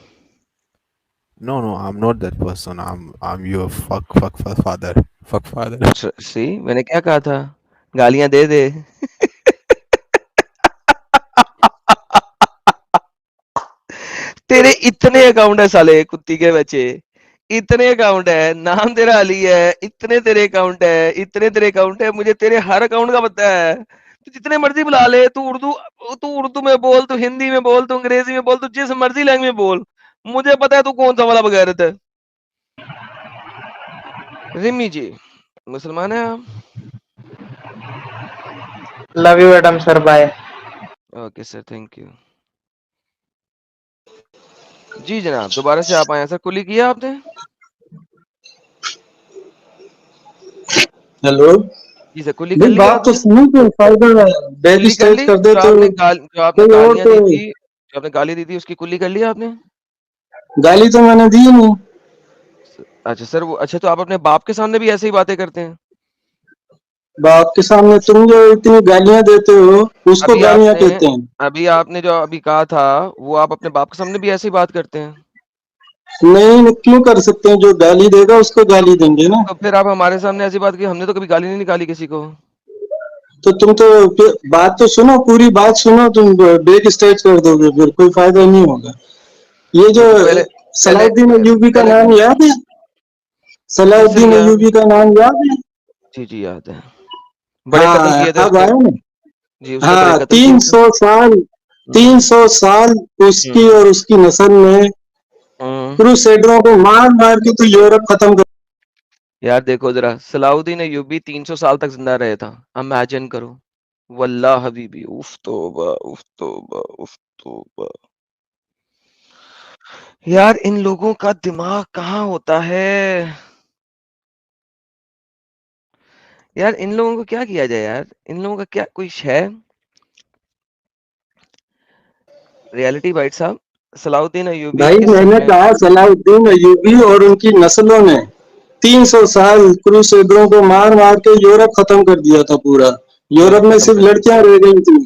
No, no, I'm not that person. I'm your fuck father. Fuck father. सी, मैंने क्या कहा था? गालियां दे दे। तेरे इतने अकाउंट है साले कुत्ती के बच्चे, इतने अकाउंट है। नाम तेरा अली है, इतने तेरे अकाउंट है, इतने तेरे अकाउंट है। मुझे तेरे हर अकाउंट का पता है। तू जितने मर्जी बुला ले। तू उर्दू में बोल, तू हिंदी में बोल, तू अंग्रेजी में बोल, तू जिस मर्जी लैंग्वेज में बोल, मुझे पता है तू कौन सा वाला बगैरत है। रिमी जी, मुसलमान है आप? Love you Adam sir, bye. Okay sir, thank you. जी जनाब, दोबारा से आप आए सर। कुली किया आपने? हेलो। जी सर, कुली कर नहीं, ली बात तो आपने? सुनो, कोई फायदा है। बैक कुली कर स्टेज ली? कर दे जो तो आपने कोई और गालियां दी तो। थी, जो आपने गाली दी थी, उसकी कुली कर ली आपने? गाली तो मैंने दी नहीं। अच्छा सर, वो अच्छा, तो आप अपने बाप के सामने भी ऐसे ही बातें करते हैं? बाप के सामने तुम जो इतनी गालियां देते हो उसको अभी गालियां आपने कहते हैं। अभी आपने जो अभी कहा था, वो आप अपने बाप के सामने भी ऐसे ही बात करते हैं? नहीं, क्यों कर सकते हैं? जो गाली देगा उसको गाली देंगे ना। तो फिर आप हमारे सामने ऐसी बात की? हमने तो कभी गाली नहीं निकाली किसी को। तो तुम तो बात तो सुनो, पूरी बात सुनो। तुम बैक स्टेज कर दोगे फिर कोई फायदा नहीं होगा। ये जो तो पहले पहले सलाउद्दीन अयूबी का पहले नाम याद है? जी सर, सलाउद्दीन याद। अयूबी का नाम याद है? जी जी, याद है। बड़े कत्ल हाँ, किए थे अब उसने। आए ना। जी, उसने बड़े हाँ, कत्ल किए थे। 300 साल उसकी हम्म और उसकी नस्ल ने हम्म। क्रूसेडरों को मार मार के तो यूरोप खत्म कर। यार देखो जरा, सलाउद्दीन अयूबी 300 साल तक जिंदा रहे था। इमेजिन करो। वल्लाह हबीबी, उफ तौबा, उफ तौबा, उफ तौबा। यार इन लोगों का दिमाग कहाँ होता है? यार इन लोगों को क्या किया जाए यार? इन लोगों का क्या कोई है? रियलिटी वाइट साहब, सलाउद्दीन अयूबी भाई, किस मैंने समय? कहा सलाउद्दीन अयूबी और उनकी नस्लों ने 300 साल क्रूसेडरों को मार मार के यूरोप खत्म कर दिया था पूरा। यूरोप यूरोप में खत्म सिर्फ कर दिया। लड़कियां रह गई थी।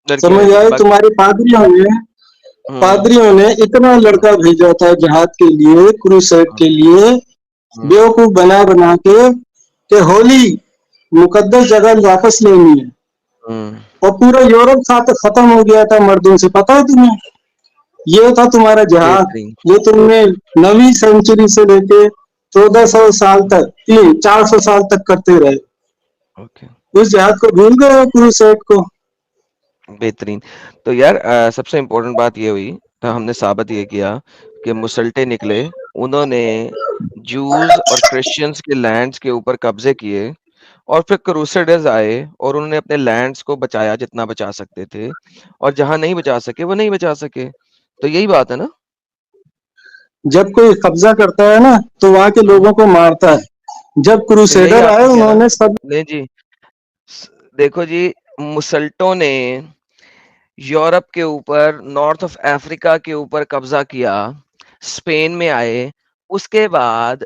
लड़कियां समझ रह गई आए? बाकी। तुम्हारे हम्म पादरियों ने इतना लड़का भेजा था जिहाद के लिए, क्रूसेड हम्म के लिए, बेवकूफ बना बना के होली मुकद्दस जगह वापस लेनी है। और पूरा यूरोप खत्म हो गया था मर्दों से, पता है तुम्हें? ये था तुम्हारा जहाज, बेहतरीन। जो तुमने 9वीं सेंचुरी से लेके 1400 साल तक 400 साल तक करते रहे। ओके, उस जहाज को भूल गए हो, क्रूसेड को? बेहतरीन। तो यार सबसे इम्पोर्टेंट बात ये हुई, तो हमने साबित ये किया कि मुसल्टे निकले, उन्होंने जूस और क्रिश्चियंस के लैंड्स के ऊपर कब्जे किए, और फिर क्रूसेडर्स आए और उन्होंने अपने लैंड्स को बचाया जितना बचा सकते थे, और जहां नहीं बचा सके वो नहीं बचा सके। तो यही बात है ना। जब कोई कब्जा करता है ना तो वहां के लोगों को मारता है। जब तो यही क्रूसेडर आए आपने किया ना। उन्होंने सब नहीं जी, देखो जी, मुसल्टों ने यूरोप के ऊपर, नॉर्थ ऑफ अफ्रीका के ऊपर कब्जा किया, स्पेन में आए, उसके बाद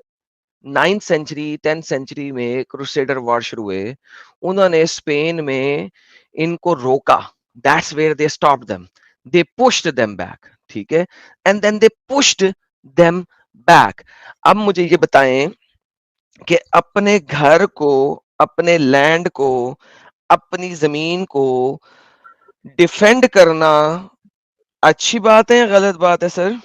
9th सेंचुरी 10th सेंचुरी में क्रूसेडर वॉर शुरू हुए, उन्होंने स्पेन में इनको रोका। That's where they stopped them, they pushed them back, ठीक है, and then they pushed them back. अब मुझे ये बताएं कि अपने घर को, अपने लैंड को, अपनी जमीन को डिफेंड करना अच्छी बात है या गलत बात है सर?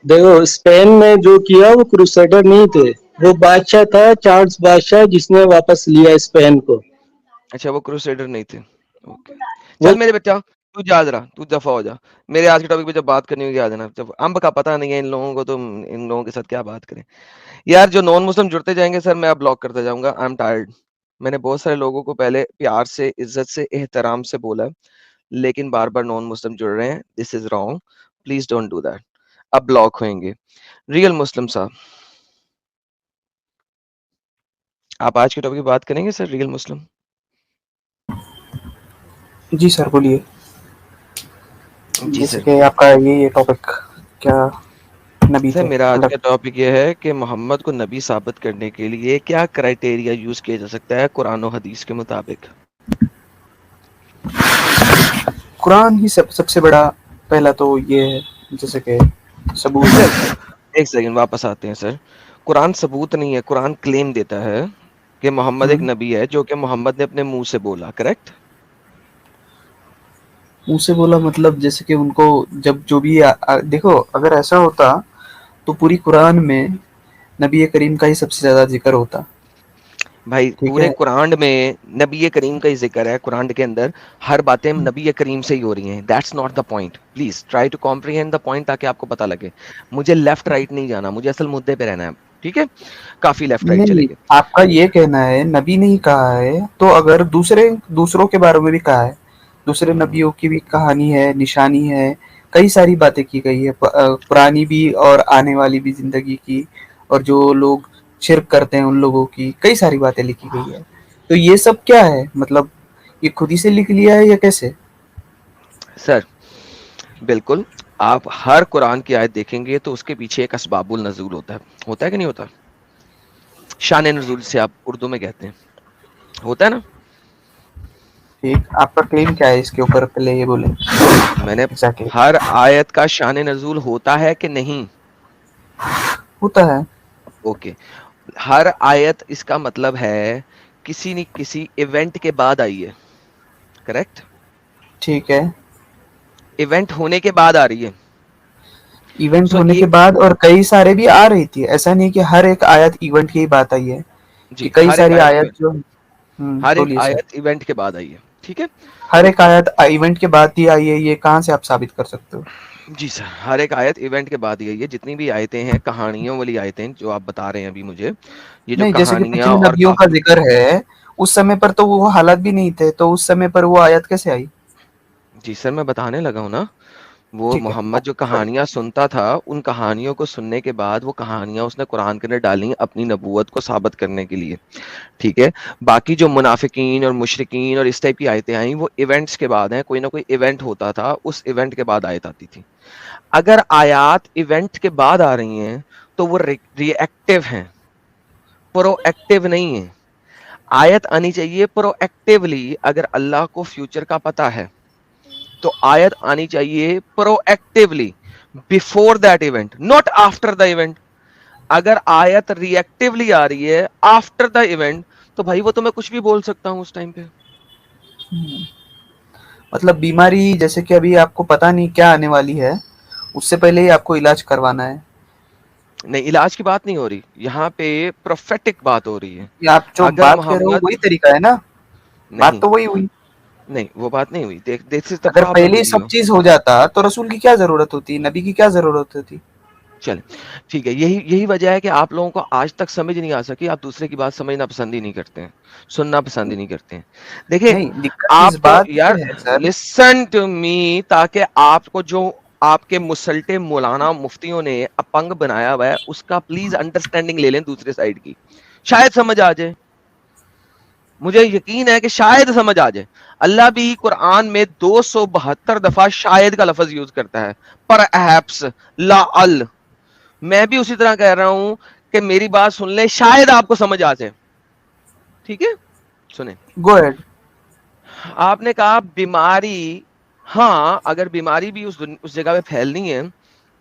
देखो, स्पेन में जो किया वो क्रूसेडर नहीं थे, वो बादशाह था, चार्ल्स बादशाह, जिसने वापस लिया स्पेन को। अच्छा, वो क्रूसेडर नहीं थे। ओके, वो चल मेरे बच्चा, तू जा जरा, तू दफा हो जा। मेरे आज के टॉपिक पे जब बात करनी होगी आ जाना। जब अंब का पता नहीं है इन लोगों को, तो इन लोगों के साथ क्या बात करें यार। जो नॉन मुस्लिम जुड़ते जाएंगे सर, मैं अब ब्लॉक करता जाऊंगा। I am tired. मैंने बहुत सारे लोगों को पहले प्यार से, इज्जत से, एहतराम से बोला, लेकिन बार बार नॉन मुस्लिम जुड़ रहे हैं। This is wrong, please don't do that. अब ब्लॉक होंगे। रियल मुस्लिम साहब, आप आज के टॉपिक की बात करेंगे सर? रियल मुस्लिम। जी सर, बोलिए। जी जैसे सर। कि आपका ये टॉपिक क्या नबी सर थे, मेरा आज मतलब का टॉपिक ये है कि मोहम्मद को नबी साबित करने के लिए क्या क्राइटेरिया यूज किया जा सकता है कुरान और हदीस के मुताबिक? कुरान ही सबसे बड़ा पहला तो ये है, जैसे कि सबूत है। सर एक सेकंड, वापस आते हैं सर। कुरान सबूत नहीं है, कुरान क्लेम देता है कि मोहम्मद एक नबी है, जो कि मोहम्मद ने अपने मुंह से बोला, करेक्ट? मुंह से बोला मतलब जैसे कि उनको जब जो भी देखो, अगर ऐसा होता तो पूरी कुरान में नबी करीम का ही सबसे ज्यादा जिक्र होता। भाई ठीक पूरे है, कुरान में नबी करीम का ही जिक्र है। कुरान के अंदर हर बातें नबी करीम से ही हो रही हैं। That's not the point. Please try to comprehend the point, ताकि आपको पता लगे। मुझे लेफ्ट राइट नहीं जाना, मुझे असल मुद्दे पे रहना है, ठीक है? काफी लेफ्ट राइट नहीं, चलेंगे। आपका ये कहना है नबी नहीं कहा है, तो अगर दूसरों के बारे में भी कहा है, दूसरे नबियों की भी कहानी है, निशानी है, कई सारी बातें की गई है, पुरानी भी और आने वाली भी जिंदगी की, और जो लोग शिर्क करते हैं उन लोगों की कई सारी बातें लिखी गई है। तो ये सब क्या है, मतलब ये खुद ही से लिख लिया है या कैसे? सर बिल्कुल, आप हर कुरान की आयत देखेंगे तो उसके पीछे एक असबाबुल नज़ूल होता है कि नहीं होता? शान नज़ूल से आप उर्दू में कहते हैं, होता है ना? ठीक, आपका क्लेम क्या है इसके ऊपर, पहले ये बोले मैंने एग्जैक्टली। हर आयत का शान नज़ूल होता है कि नहीं? होता है। ओके, हर आयत, इसका मतलब है किसी न किसी इवेंट के बाद आई है, करेक्ट? ठीक है, इवेंट होने के बाद आ रही है। इवेंट सो होने के एक, बाद, और कई सारे भी आ रही थी, ऐसा नहीं कि हर एक आयत इवेंट की ही बात आई है, कि जी, कई सारी आयत जो हर एक बोलिए सर। आयत इवेंट के बाद आई है, ठीक है? हर एक आयत इवेंट के बाद ही आई है, ये कहाँ से आप साबित कर सकते हो? जी सर, हर एक आयत इवेंट के बाद ही आई है। जितनी भी आयतें हैं, कहानियों वाली आयतें जो आप बता रहे हैं अभी मुझे, ये जो नहीं, जैसे कि कहानियां पिछले और नबियों का जिक्र है, उस समय पर तो वो हालात भी नहीं थे, तो उस समय पर वो आयत कैसे आई? जी सर, मैं बताने लगा हूँ ना। वो ठीक है, मोहम्मद जो कहानियां सुनता था, उन कहानियों को सुनने के बाद वो कहानियां उसने कुरान के अंदर डाली अपनी नबूवत को साबित करने के लिए, ठीक है? बाकी जो मुनाफिकीन और मुशरिकीन और इस टाइप की आयतें आई, वो इवेंट्स के बाद हैं। कोई ना कोई इवेंट होता था, उस इवेंट के बाद आयत आती थी। अगर आयात इवेंट के बाद आ रही हैं तो वो रिएक्टिव हैं, प्रोएक्टिव नहीं है। आयत आनी चाहिए प्रोएक्टिवली। अगर अल्लाह को फ्यूचर का पता है तो आयत आनी चाहिए proactively. Before that event, not after the event. अगर आयत रिएक्टिवली आ रही है आफ्टर द इवेंट, तो भाई वो तो मैं कुछ भी बोल सकता हूं उस टाइम पे। मतलब बीमारी जैसे कि अभी आपको पता नहीं क्या आने वाली है, उससे पहले ही आपको इलाज करवाना है। नहीं, इलाज की बात नहीं हो रही यहाँ पे, प्रोफेटिक बात हो रही है। आप जो अगर बात कह रहे हो वही तरीका है ना, बात तो वही हुई। नहीं, वो बात नहीं हुई। देख दिस इज द अगर प्रॉब्लम पहले ही विद सब यू। चीज हो जाता तो रसूल की क्या जरूरत होती, नबी की क्या जरूरत होती। चल ठीक है, यही वजह है कि आप लोगों को आज तक समझ नहीं आ सकी, आप दूसरे की बात समझना पसंद ही नहीं करते हैं, सुनना पसंद ही नहीं करते हैं। देखिए नहीं, दिक्कत इस आप बात यार, से है सर। लिसन टू मी, ताकि आपको जो आपके मुसल्टे मौलाना मुफ्तियों ने अपंग बनाया हुआ है उसका प्लीज अंडरस्टैंडिंग ले लें दूसरे साइड की, शायद समझ आ जाए। मुझे यकीन है कि शायद समझ आ जाए। अल्लाह भी कुरान में 272 दफा शायद का लफ्ज यूज करता है, पर एहप्स, ला अल। मैं भी उसी तरह कह रहा हूं कि मेरी बात सुन ले, शायद आपको समझ आ जाए। ठीक है, सुने। Go ahead. आपने कहा बीमारी, हाँ अगर बीमारी भी उस जगह पे फैलनी है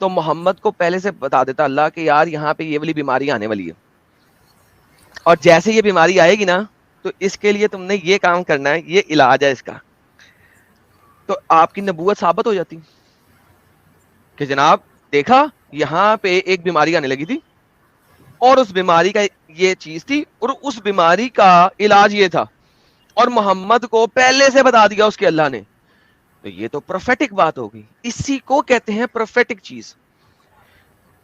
तो मोहम्मद को पहले से बता देता अल्लाह कि यार यहाँ पे ये वाली बीमारी आने वाली है, और जैसे ये बीमारी आएगी ना तो इसके लिए तुमने ये काम करना है, ये इलाज है इसका। तो आपकी नबूवत साबित हो जाती कि जनाब देखा यहाँ पे एक बीमारी आने लगी थी और उस बीमारी का ये चीज थी और उस बीमारी का इलाज ये था, और मोहम्मद को पहले से बता दिया उसके अल्लाह ने। तो ये तो प्रोफेटिक बात होगी, इसी को कहते हैं प्रोफेटिक चीज।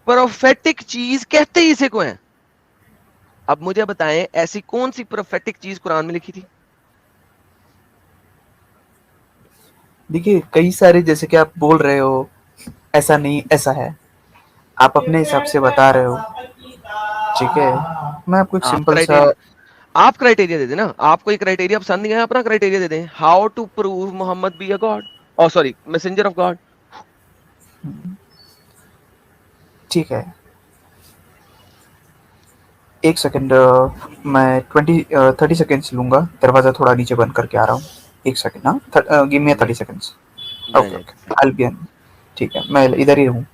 प्रोफेटिक चीज कहते ही इसे को है। अब मुझे बताएं ऐसी कौन सी प्रोफेटिक चीज कुरान में लिखी थी? देखिए कई सारे, जैसे कि आप बोल रहे हो ऐसा नहीं ऐसा है, आप अपने हिसाब से बता रहे हो, ठीक है। मैं आपको एक सिंपल सा, आप क्राइटेरिया दे देना, आपको एक क्राइटेरिया पसंद नहीं है, अपना क्राइटेरिया दे दें। How to prove Mohammad be a god, और सॉरी मैसेंजर ऑफ गॉड। ठीक है। एक सेकंड, मैं 30 सेकेंड्स लूंगा, दरवाजा थोड़ा नीचे बंद करके आ रहा हूँ। एक सेकंड, हाँ, give me 30 seconds. Okay okay, I will B, ठीक है, मैं इधर ही हूँ।